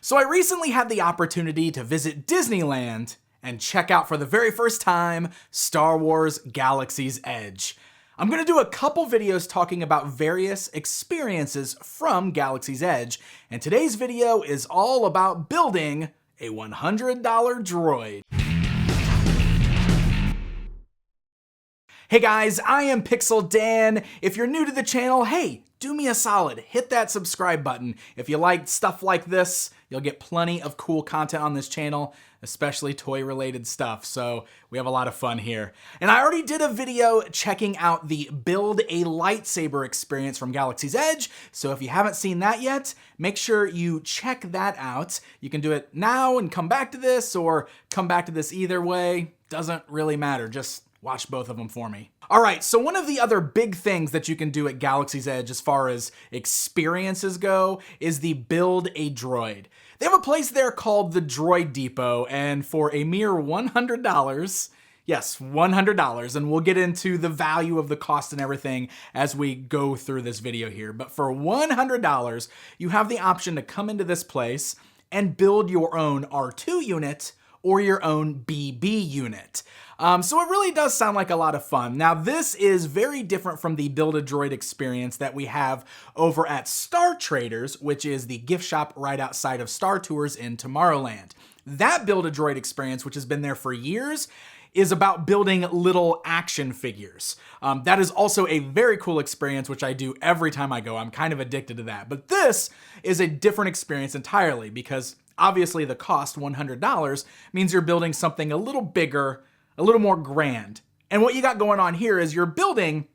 So I recently had the opportunity to visit Disneyland and check out for the very first time Star Wars Galaxy's Edge. I'm going to do a couple videos talking about various experiences from Galaxy's Edge, and today's video is all about building a $100 droid. Hey guys, I am Pixel Dan. If you're new to the channel, hey, do me a solid, hit that subscribe button. If you like stuff like this, you'll get plenty of cool content on this channel, especially toy-related stuff, so we have a lot of fun here. And I already did a video checking out the Build a Lightsaber experience from Galaxy's Edge, so if you haven't seen that yet, make sure you check that out. You can do it now and come back to this, or come back to this either way. Doesn't really matter, just watch both of them for me. All right, so one of the other big things that you can do at Galaxy's Edge as far as experiences go is the Build a Droid. They have a place there called the Droid Depot, and for a mere $100, yes, $100, and we'll get into the value of the cost and everything as we go through this video here, but for $100, you have the option to come into this place and build your own R2 unit or your own BB unit. So it really does sound like a lot of fun. Now this is very different from the Build-A-Droid experience that we have over at Star Traders, which is the gift shop right outside of Star Tours in Tomorrowland. That Build-A-Droid experience, which has been there for years, is about building little action figures. That is also a very cool experience, which I do every time I go. I'm kind of addicted to that. But this is a different experience entirely because obviously the cost, $100, means you're building something a little bigger, a little more grand. And what you got going on here is you're building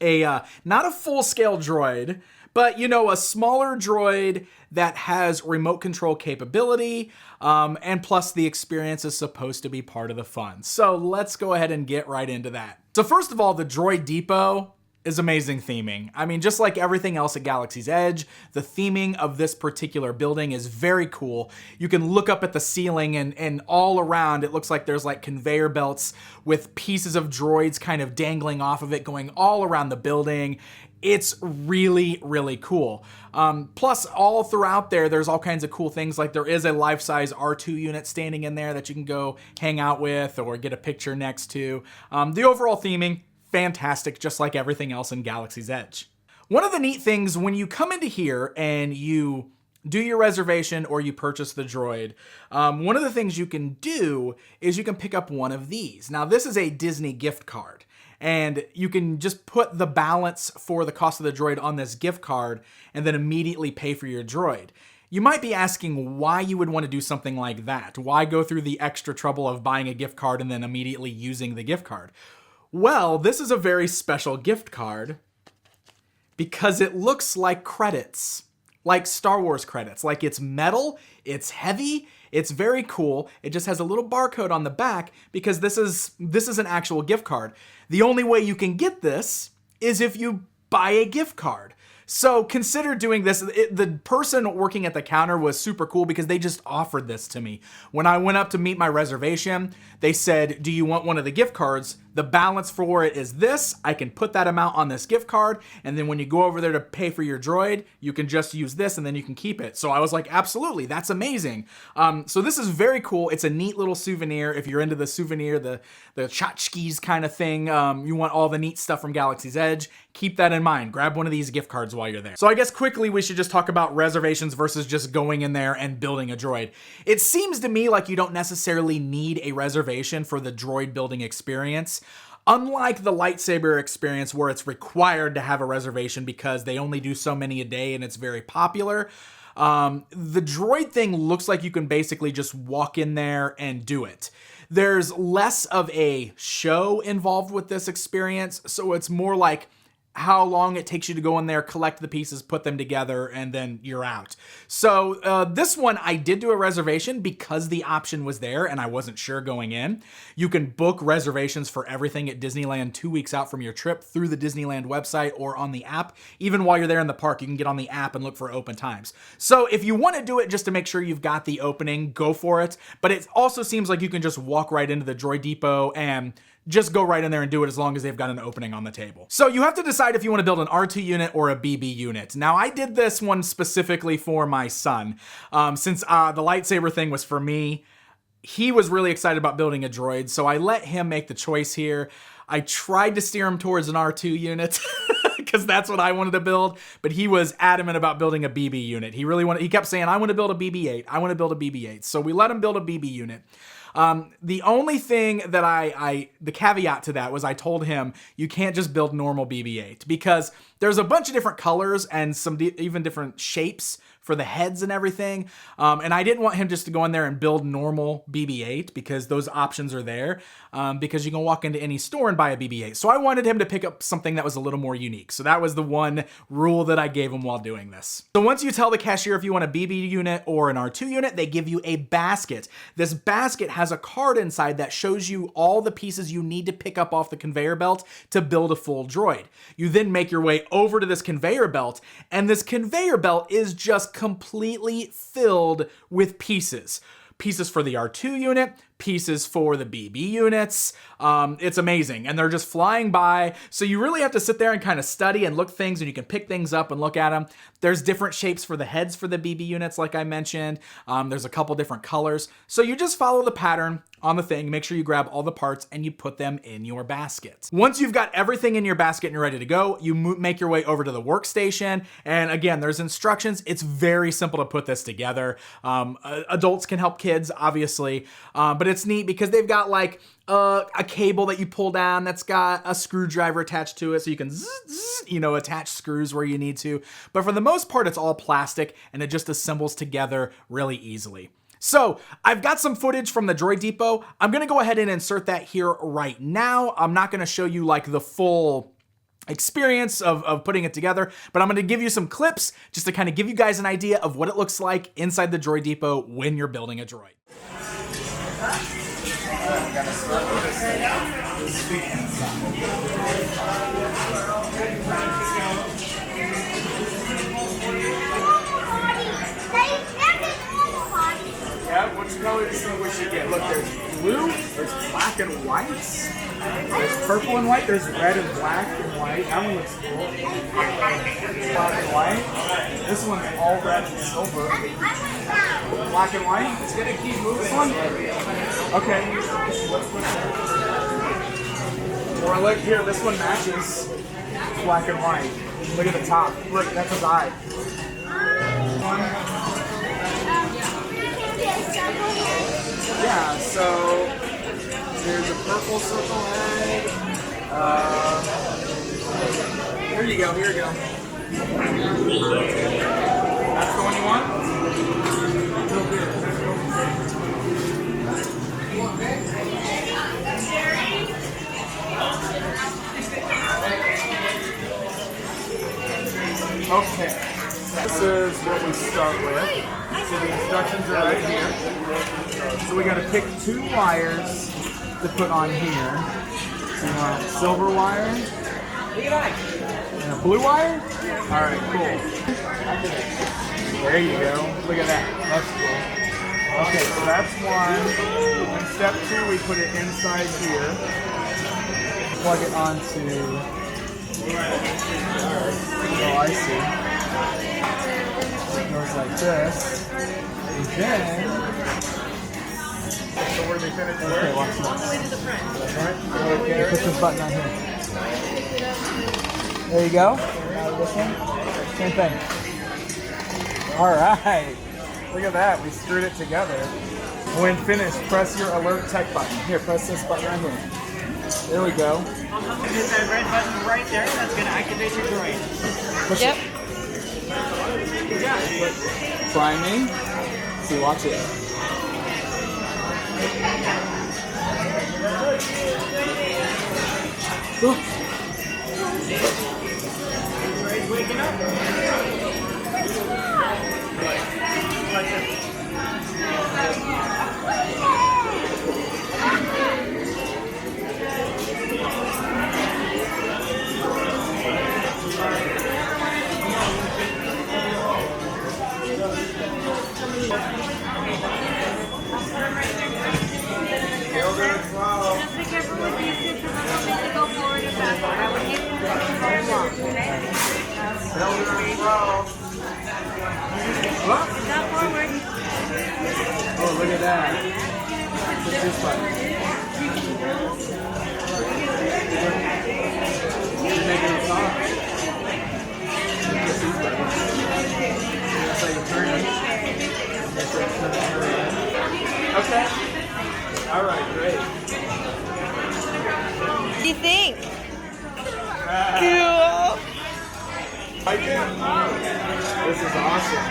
a, not a full-scale droid, but you know, a smaller droid that has remote control capability, and plus the experience is supposed to be part of the fun. So let's go ahead and get right into that. So first of all, the Droid Depot is amazing theming. I mean, just like everything else at Galaxy's Edge, the theming of this particular building is very cool. You can look up at the ceiling and all around, it looks like there's like conveyor belts with pieces of droids kind of dangling off of it, going all around the building. It's really, really cool. Plus, all throughout there's all kinds of cool things, like there is a life-size R2 unit standing in there that you can go hang out with or get a picture next to. The overall theming, fantastic, just like everything else in Galaxy's Edge. One of the neat things when you come into here and you do your reservation or you purchase the droid, one of the things you can do is you can pick up one of these. Now this is a Disney gift card, and you can just put the balance for the cost of the droid on this gift card and then immediately pay for your droid. You might be asking why you would want to do something like that. Why go through the extra trouble of buying a gift card and then immediately using the gift card? Well, this is a very special gift card because it looks like credits, like Star Wars credits. Like it's metal, it's heavy, it's very cool. It just has a little barcode on the back because this is an actual gift card. The only way you can get this is if you buy a gift card. So consider doing this. The person working at the counter was super cool because they just offered this to me. When I went up to meet my reservation, they said, do you want one of the gift cards? The balance for it is this. I can put that amount on this gift card, and then when you go over there to pay for your droid, you can just use this and then you can keep it. So I was like, absolutely, that's amazing. So this is very cool. It's a neat little souvenir. If you're into the souvenir, the tchotchkes kind of thing, you want all the neat stuff from Galaxy's Edge, keep that in mind. Grab one of these gift cards while you're there. So I guess quickly we should just talk about reservations versus just going in there and building a droid. It seems to me like you don't necessarily need a reservation for the droid building experience. Unlike the lightsaber experience where it's required to have a reservation because they only do so many a day and it's very popular, the droid thing looks like you can basically just walk in there and do it. There's less of a show involved with this experience, so it's more like how long it takes you to go in there, collect the pieces, put them together, and then you're out. So this one, I did do a reservation because the option was there and I wasn't sure going in. You can book reservations for everything at Disneyland 2 weeks out from your trip through the Disneyland website or on the app. Even while you're there in the park, you can get on the app and look for open times. So if you want to do it just to make sure you've got the opening, go for it. But it also seems like you can just walk right into the Droid Depot and just go right in there and do it as long as they've got an opening on the table. So you have to decide if you want to build an R2 unit or a BB unit. Now I did this one specifically for my son. Since the lightsaber thing was for me, he was really excited about building a droid, so I let him make the choice here. I tried to steer him towards an R2 unit because that's what I wanted to build, but he was adamant about building a BB unit. He kept saying, I want to build a BB-8. I want to build a BB-8. So we let him build a BB unit. The only thing that the caveat to that was I told him you can't just build normal BB-8 because there's a bunch of different colors and some even different shapes for the heads and everything. And I didn't want him just to go in there and build normal BB-8 because those options are there because you can walk into any store and buy a BB-8. So I wanted him to pick up something that was a little more unique. So that was the one rule that I gave him while doing this. So once you tell the cashier if you want a BB unit or an R2 unit, they give you a basket. This basket has a card inside that shows you all the pieces you need to pick up off the conveyor belt to build a full droid. You then make your way over to this conveyor belt, and this conveyor belt is just completely filled with pieces. Pieces for the R2 unit, pieces for the BB units. It's amazing. And they're just flying by. So you really have to sit there and kind of study and look things, and you can pick things up and look at them. There's different shapes for the heads for the BB units, like I mentioned. There's a couple different colors. So you just follow the pattern on the thing, make sure you grab all the parts and you put them in your basket. Once you've got everything in your basket and you're ready to go, you make your way over to the workstation. And again, there's instructions. It's very simple to put this together. Adults can help kids, obviously, but it's neat because they've got like a cable that you pull down that's got a screwdriver attached to it, so you can attach screws where you need to. But for the most part, it's all plastic and it just assembles together really easily. So I've got some footage from the Droid Depot. I'm gonna go ahead and insert that here right now. I'm not gonna show you like the full experience of putting it together, but I'm gonna give you some clips just to kind of give you guys an idea of what it looks like inside the Droid Depot when you're building a droid. I'm gonna start with this Yeah, which color do you think we should get? Look, there's blue, there's black and white, there's purple and white, there's red and black and white. That one looks cool. Black and white. This one's all red and silver. Black and white. It's gonna keep moving. This one? Okay. Or look here, this one matches black and white. Look at the top. Look, that's his eye. Yeah, so there's a purple circle head. Here you go, here you go. That's the one you want? Okay, this is what we start with. So the instructions are right here. So we got to pick 2 wires to put on here. So you want a silver wire and a blue wire? Alright, cool. There you go. Look at that. That's cool. Okay, so that's one. And step 2, we put it inside here. Plug it onto... Oh, I see. It goes like this. And then... So where do they finish? Okay, watch this. All the way to the front. Alright, okay, put this button on here. There you go. Now this one. Same thing. Alright. Look at that. We screwed it together. When finished, press your alert tech button. Here, press this button right here. There we go. Hit that red button right there. That's going to activate your droid. Push it. Priming. See, watch it. Droid's waking up. Just be careful with these. Not forward. Oh, look at that. Push this button. You're making it soft. Push these buttons. That's how you turn it. Okay. All right, great. What do you think? Cool. I can. This is awesome.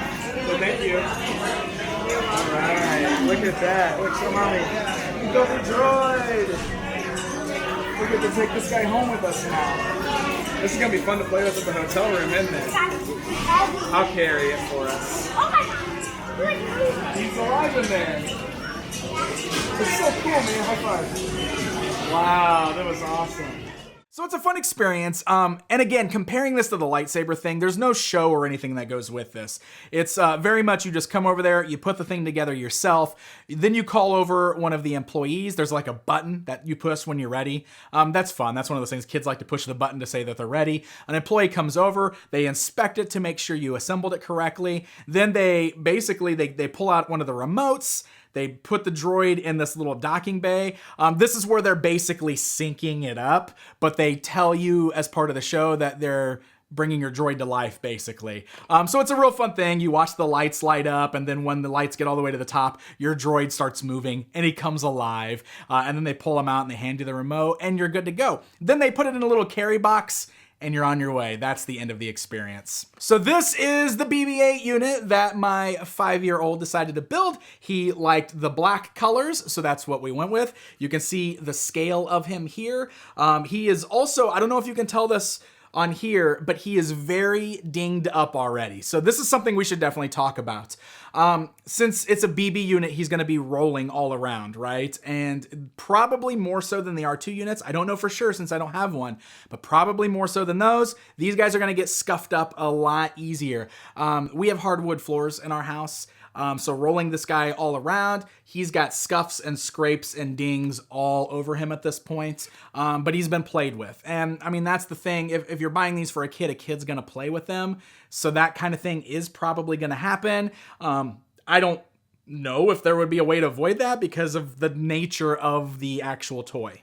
So thank you. All right. Look at that. Look, so mommy. You go for Droid. We get to take this guy home with us now. This is gonna be fun to play with at the hotel room, isn't it? I'll carry it for us. He's alive in there. It's so cool, man. High five. Wow, that was awesome. So it's a fun experience, and again, comparing this to the lightsaber thing, there's no show or anything that goes with this. It's very much you just come over there, you put the thing together yourself, then you call over one of the employees. There's like a button that you push when you're ready. That's fun. That's one of those things kids like to push the button to say that they're ready. An employee comes over, they inspect it to make sure you assembled it correctly. Then they basically, they pull out one of the remotes. They put the droid in this little docking bay. This is where they're basically syncing it up, but they tell you as part of the show that they're bringing your droid to life, basically. So it's a real fun thing. You watch the lights light up, and then when the lights get all the way to the top, your droid starts moving, and he comes alive. And then they pull him out, and they hand you the remote, and you're good to go. Then they put it in a little carry box, and you're on your way. That's the end of the experience. So this is the BB-8 unit that my 5-year-old decided to build. He liked the black colors, so that's what we went with. You can see the scale of him here. He is also, I don't know if you can tell this on here, but he is very dinged up already. So this is something we should definitely talk about. Since it's a BB unit, he's gonna be rolling all around, right? And probably more so than the R2 units. I don't know for sure since I don't have one, but probably more so than those. These guys are gonna get scuffed up a lot easier. We have hardwood floors in our house. So rolling this guy all around, he's got scuffs and scrapes and dings all over him at this point, but he's been played with. And I mean, that's the thing. If you're buying these for a kid's gonna play with them. So that kind of thing is probably gonna happen. I don't know if there would be a way to avoid that because of the nature of the actual toy.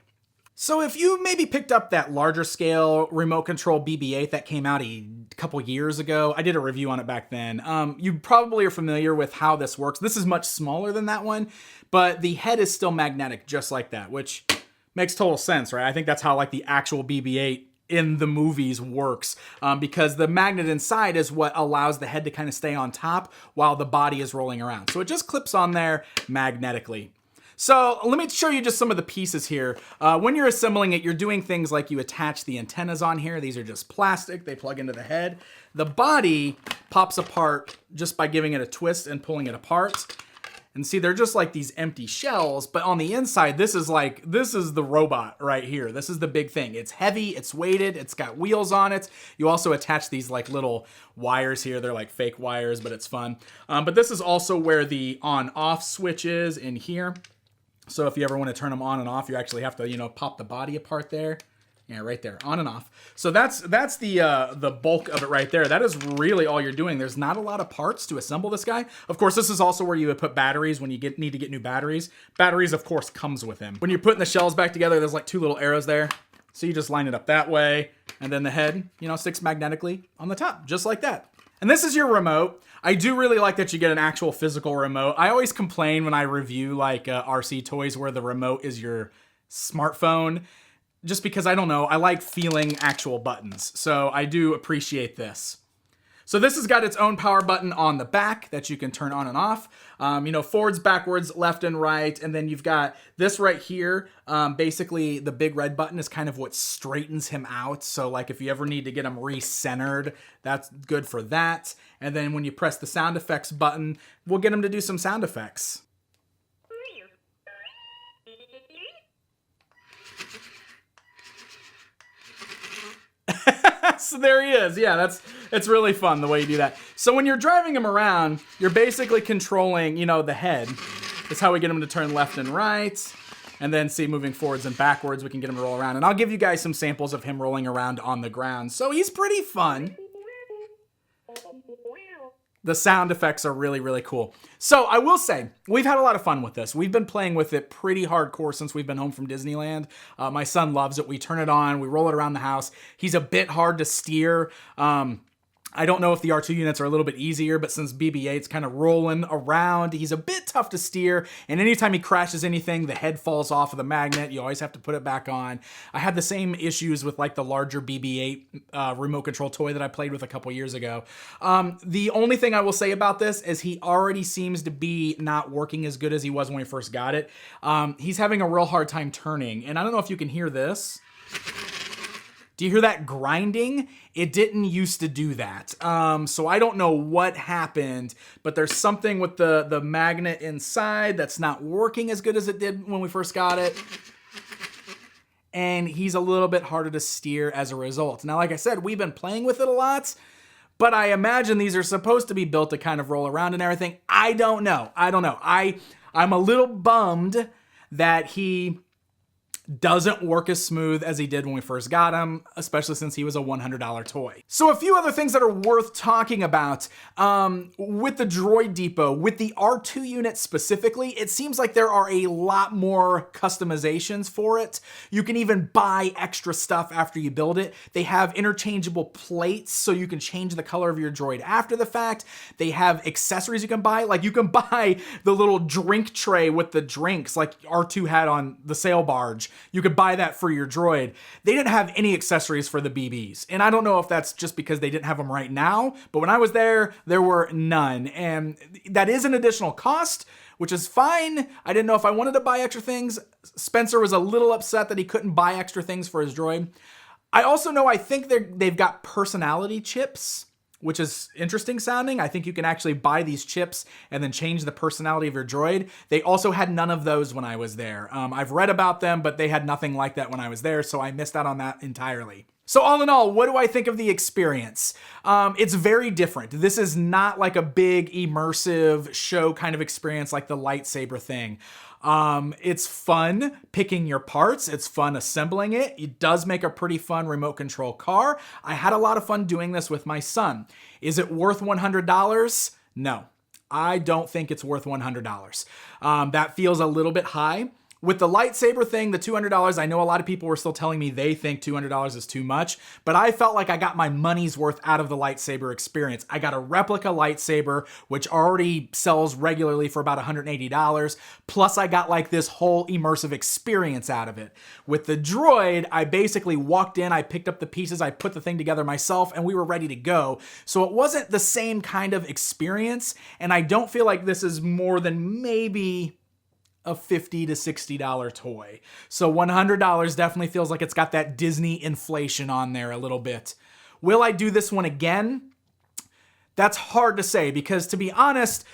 So if you maybe picked up that larger scale remote control BB-8 that came out a couple years ago, I did a review on it back then. You probably are familiar with how this works. This is much smaller than that one, but the head is still magnetic just like that, which makes total sense, right? I think that's how like the actual BB-8 in the movies works, because the magnet inside is what allows the head to kind of stay on top while the body is rolling around. So it just clips on there magnetically. So let me show you just some of the pieces here. When you're assembling it, you're doing things like you attach the antennas on here. These are just plastic. They plug into the head. The body pops apart just by giving it a twist and pulling it apart. And see, they're just like these empty shells, but on the inside, this is the robot right here. This is the big thing. It's heavy, it's weighted, it's got wheels on it. You also attach these like little wires here. They're like fake wires, but it's fun. But this is also where the on-off switch is in here. So if you ever want to turn them on and off, you actually have to, pop the body apart there. Yeah, right there, on and off. So that's the bulk of it right there. That is really all you're doing. There's not a lot of parts to assemble this guy. Of course, this is also where you would put batteries when you need to get new batteries. Batteries, of course, comes with him. When you're putting the shells back together, there's like 2 little arrows there. So you just line it up that way, and then the head, sticks magnetically on the top, just like that. And this is your remote. I do really like that you get an actual physical remote. I always complain when I review like RC toys where the remote is your smartphone, just because I don't know, I like feeling actual buttons. So I do appreciate this. So this has got its own power button on the back that you can turn on and off. Forwards, backwards, left and right. And then you've got this right here. Basically, the big red button is kind of what straightens him out. So like if you ever need to get him re-centered, that's good for that. And then when you press the sound effects button, we'll get him to do some sound effects. So there he is. Yeah, it's really fun the way you do that. So when you're driving him around, you're basically controlling, the head. That's how we get him to turn left and right. And then see, moving forwards and backwards, we can get him to roll around. And I'll give you guys some samples of him rolling around on the ground. So he's pretty fun. The sound effects are really, really cool. So I will say, we've had a lot of fun with this. We've been playing with it pretty hardcore since we've been home from Disneyland. My son loves it. We turn it on, we roll it around the house. He's a bit hard to steer. I don't know if the R2 units are a little bit easier, but since BB-8's kind of rolling around, he's a bit tough to steer. And anytime he crashes anything, the head falls off of the magnet. You always have to put it back on. I had the same issues with like the larger BB-8 remote control toy that I played with a couple years ago. The only thing I will say about this is he already seems to be not working as good as he was when we first got it. He's having a real hard time turning. And I don't know if you can hear this. Do you hear that grinding? It didn't used to do that. So I don't know what happened, but there's something with the magnet inside that's not working as good as it did when we first got it. And he's a little bit harder to steer as a result. Now, like I said, we've been playing with it a lot, but I imagine these are supposed to be built to kind of roll around and everything. I don't know. I'm a little bummed that he doesn't work as smooth as he did when we first got him, especially since he was a $100 toy. So a few other things that are worth talking about with the Droid Depot, with the R2 unit specifically, it seems like there are a lot more customizations for it. You can even buy extra stuff after you build it. They have interchangeable plates so you can change the color of your droid after the fact. They have accessories you can buy, like you can buy the little drink tray with the drinks like R2 had on the sail barge. You could buy that for your droid. They didn't have any accessories for the BBs. And I don't know if that's just because they didn't have them right now, but when I was there were none. And that is an additional cost, which is fine. I didn't know if I wanted to buy extra things. Spencer was a little upset that he couldn't buy extra things for his droid. I also know, I think they've got personality chips, which is interesting sounding. I think you can actually buy these chips and then change the personality of your droid. They also had none of those when I was there. I've read about them, but they had nothing like that when I was there, so I missed out on that entirely. So all in all, what do I think of the experience? It's very different. This is not like a big immersive show kind of experience like the lightsaber thing. It's fun picking your parts. It's fun assembling it. It does make a pretty fun remote control car. I had a lot of fun doing this with my son. Is it worth $100? No, I don't think it's worth $100. That feels a little bit high. With the lightsaber thing, the $200, I know a lot of people were still telling me they think $200 is too much, but I felt like I got my money's worth out of the lightsaber experience. I got a replica lightsaber, which already sells regularly for about $180, plus I got like this whole immersive experience out of it. With the droid, I basically walked in, I picked up the pieces, I put the thing together myself, and we were ready to go. So it wasn't the same kind of experience, and I don't feel like this is more than maybe a $50 to $60 toy. So $100 definitely feels like it's got that Disney inflation on there a little bit. Will I do this one again? That's hard to say because, to be honest,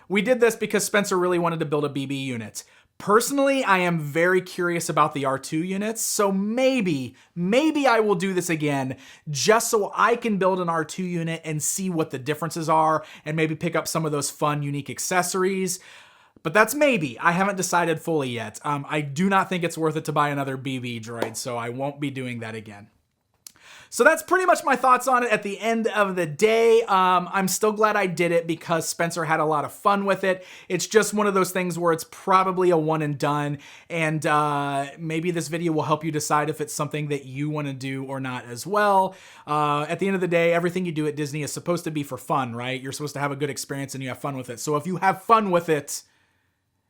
we did this because Spencer really wanted to build a BB unit. Personally, I am very curious about the R2 units, so maybe I will do this again just so I can build an R2 unit and see what the differences are and maybe pick up some of those fun, unique accessories. But that's maybe. I haven't decided fully yet. I do not think it's worth it to buy another BB droid, so I won't be doing that again. So that's pretty much my thoughts on it at the end of the day. I'm still glad I did it because Spencer had a lot of fun with it. It's just one of those things where it's probably a one and done, and maybe this video will help you decide if it's something that you want to do or not as well. At the end of the day, everything you do at Disney is supposed to be for fun, right? You're supposed to have a good experience and you have fun with it. So if you have fun with it,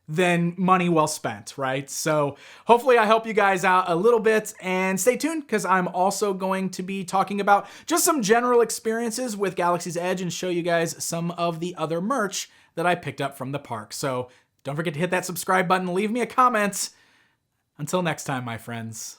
then money well spent, right? So hopefully I help you guys out a little bit, and stay tuned because I'm also going to be talking about just some general experiences with Galaxy's Edge and show you guys some of the other merch that I picked up from the park. So don't forget to hit that subscribe button, leave me a comment. Until next time, my friends.